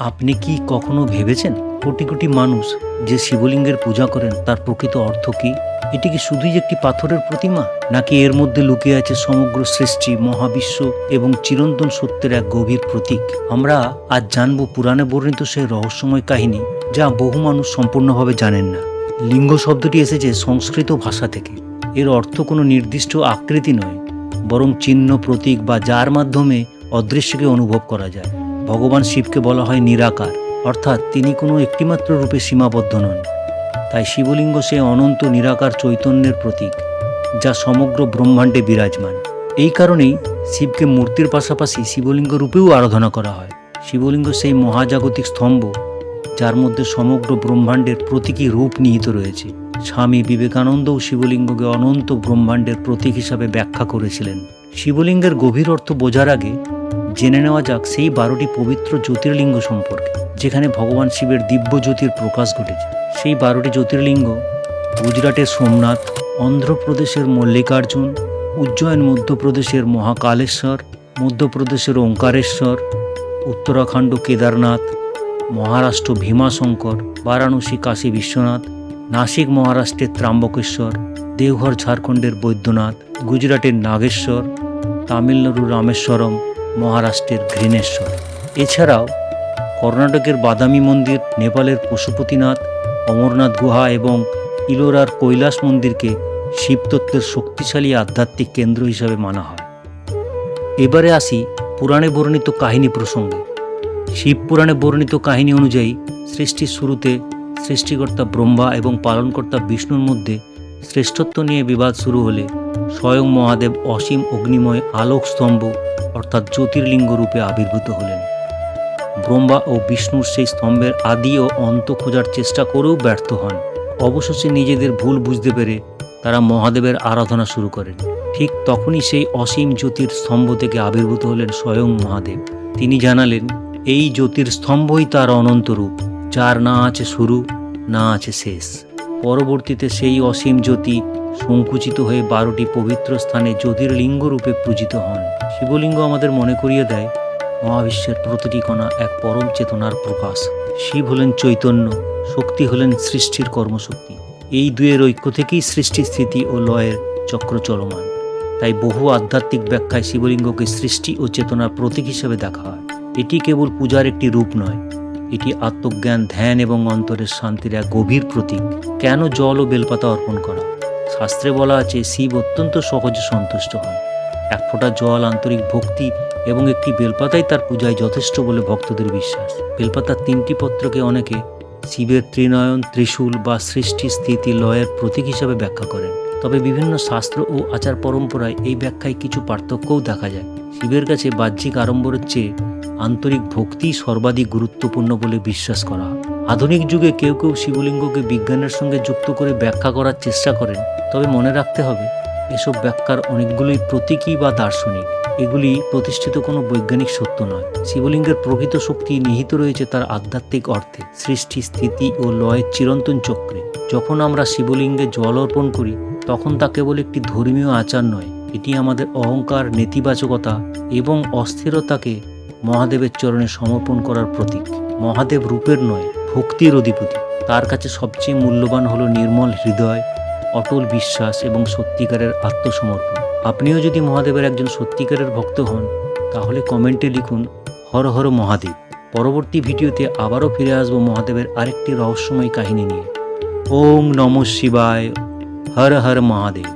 আপনি কি কখনো ভেবেছেন কোটি কোটি মানুষ যে শিবলিঙ্গের পূজা করেন তার প্রকৃত অর্থ কি? এটি কি শুধুই একটি পাথরের প্রতিমা, নাকি এর মধ্যে লুকিয়ে আছে সমগ্র সৃষ্টি, মহাবিশ্ব এবং চিরন্তন সত্যের এক গভীর প্রতীক? আমরা আজ জানব পুরাণে বর্ণিত সেই রহস্যময় কাহিনী যা বহু মানুষ সম্পূর্ণভাবে জানেন না। লিঙ্গ শব্দটি এসেছে সংস্কৃত ভাষা থেকে। এর অর্থ কোনো নির্দিষ্ট আকৃতি নয়, বরং চিহ্ন, প্রতীক বা যার মাধ্যমে অদৃশ্যকে অনুভব করা যায়। ভগবান শিবকে বলা হয় নিরাকার, অর্থাৎ তিনি কোনো একটিমাত্র রূপে সীমাবদ্ধ নন। তাই শিবলিঙ্গ সে অনন্ত নিরাকার চৈতন্যের প্রতীক, যা সমগ্র ব্রহ্মাণ্ডে বিরাজমান। এই কারণেই শিবকে মূর্তির পাশাপাশি শিবলিঙ্গ রূপেও আরাধনা করা হয়। শিবলিঙ্গ সেই মহাজাগতিক স্তম্ভ যার মধ্যে সমগ্র ব্রহ্মাণ্ডের প্রতীকী রূপ নিহিত রয়েছে। স্বামী বিবেকানন্দও শিবলিঙ্গকে অনন্ত ব্রহ্মাণ্ডের প্রতীক হিসাবে ব্যাখ্যা করেছিলেন। শিবলিঙ্গের গভীর অর্থ বোঝার আগে জেনে নেওয়া যাক সেই 12টি পবিত্র জ্যোতির্লিঙ্গ সম্পর্কে, যেখানে ভগবান শিবের দিব্য জ্যোতির প্রকাশ ঘটেছে। সেই 12টি জ্যোতির্লিঙ্গ গুজরাটের সোমনাথ, অন্ধ্রপ্রদেশের মল্লিকার্জুন, উজ্জয়ন মধ্যপ্রদেশের মহাকালেশ্বর, মধ্যপ্রদেশের ওঙ্কারেশ্বর, উত্তরাখণ্ড কেদারনাথ, মহারাষ্ট্র ভীমাশঙ্কর, বারাণসী কাশী বিশ্বনাথ, নাসিক মহারাষ্ট্রের ত্রাম্বকেশ্বর, দেওঘর ঝাড়খণ্ডের বৈদ্যনাথ, গুজরাটের নাগেশ্বর, তামিলনাড়ুর রামেশ্বরম, মহারাষ্ট্রের ঘৃণেশ্বর। এছাড়াও কর্ণাটকের বাদামি মন্দির, নেপালের পশুপতিনাথ, অমরনাথ গুহা এবং ইলোরার কৈলাস মন্দিরকে শিবতত্ত্বের শক্তিশালী আধ্যাত্মিক কেন্দ্র হিসাবে মানা হয়। এবারে আসি পুরাণে বর্ণিত কাহিনী প্রসঙ্গে। শিব পুরাণে বর্ণিত কাহিনী অনুযায়ী সৃষ্টির শুরুতে সৃষ্টিকর্তা ব্রহ্মা এবং পালনকর্তা বিষ্ণুর মধ্যে শ্রেষ্ঠত্ব নিয়ে বিবাদ শুরু হলে স্বয়ং মহাদেব অসীম অগ্নিময় আলোক স্তম্ভ অর্থাৎ জ্যোতির্লিঙ্গ রূপে আবির্ভূত হলেন। ব্রহ্মা ও বিষ্ণুর সেই স্তম্ভের আদি ও অন্ত খোঁজার চেষ্টা করেও ব্যর্থ হন। অবশেষে নিজেদের ভুল বুঝতে পেরে তারা মহাদেবের আরাধনা শুরু করেন। ঠিক তখনই সেই অসীম জ্যোতির স্তম্ভ থেকে আবির্ভূত হলেন স্বয়ং মহাদেব। তিনি জানালেন, এই জ্যোতির স্তম্ভই তার অনন্ত রূপ, যার না আছে শুরু, না আছে শেষ। পরবর্তীতে সেই অসীম জ্যোতি সংকুচিত হয়ে 12টি পবিত্র স্থানে জ্যোতির্লিঙ্গ রূপে পূজিত হন। শিবলিঙ্গ আমাদের মনে করিয়ে দেয় মহাবিশ্বের প্রতিটি কণা এক পরম চেতনার প্রকাশ। শিব হলেন চৈতন্য, শক্তি হলেন সৃষ্টির কর্মশক্তি। এই দুয়ের ঐক্য থেকেই সৃষ্টি, স্থিতি ও লয়ের চক্র চলমান। তাই বহু আধ্যাত্মিক ব্যাখ্যায় শিবলিঙ্গকে সৃষ্টি ও চেতনার প্রতীক হিসেবে দেখা হয়। এটি কেবল পূজার একটি রূপ নয়, এটি আত্মজ্ঞান, ধ্যান এবং অন্তরের শান্তির এক গভীর প্রতীক। কেন জল ও বেলপাতা অর্পণ করা? শাস্ত্রে বলা আছে, শিব অত্যন্ত সহজে সন্তুষ্ট হন। এক ফোঁটা জল, আন্তরিক ভক্তি এবং একটি বেলপাতাই তার পূজায় যথেষ্ট বলে ভক্তদের বিশ্বাস। বেলপাতার 3টি পত্রকে অনেকে শিবের ত্রিনয়ন, ত্রিশূল বা সৃষ্টি, স্থিতি, লয়ের প্রতীক হিসাবে ব্যাখ্যা করেন। তবে বিভিন্ন শাস্ত্র ও আচার পরম্পরায় এই ব্যাখ্যায় কিছু পার্থক্যও দেখা যায়। শিবের কাছে বাহ্যিক আড়ম্বরের চেয়ে আন্তরিক ভক্তি সর্বাধিক গুরুত্বপূর্ণ বলে বিশ্বাস করা হয়। আধুনিক যুগে কেউ কেউ শিবলিঙ্গকে বিজ্ঞানের সঙ্গে যুক্ত করে ব্যাখ্যা করার চেষ্টা করেন। তবে মনে রাখতে হবে, এসব ব্যাখ্যার অনেকগুলোই প্রতীকী বা দার্শনিক। এগুলি প্রতিষ্ঠিত কোনো বৈজ্ঞানিক সত্য নয়। শিবলিঙ্গের প্রকৃত শক্তি নিহিত রয়েছে তার আধ্যাত্মিক অর্থে, সৃষ্টি, স্থিতি ও লয়ের চিরন্তন চক্রে। যখন আমরা শিবলিঙ্গে জল অর্পণ করি, তখন তা কেবল একটি ধর্মীয় আচার নয়, এটি আমাদের অহংকার, নেতিবাচকতা এবং অস্থিরতাকে মহাদেবের চরণে সমর্পণ করার প্রতীক। মহাদেব রূপের নয়, ভক্তির অধিপতি। তার কাছে সবচেয়ে মূল্যবান হলো নির্মল হৃদয়, অটল বিশ্বাস এবং সত্যিকারের আত্মসমর্পণ। আপনিও যদি মহাদেবের একজন সত্যিকারের ভক্ত হন, তাহলে কমেন্টে লিখুন হর হর মহাদেব। পরবর্তী ভিডিওতে আবারও ফিরে আসবো মহাদেবের আরেকটি রহস্যময় কাহিনী নিয়ে। ওম নমঃ শিবায়, হর হর মহাদেব।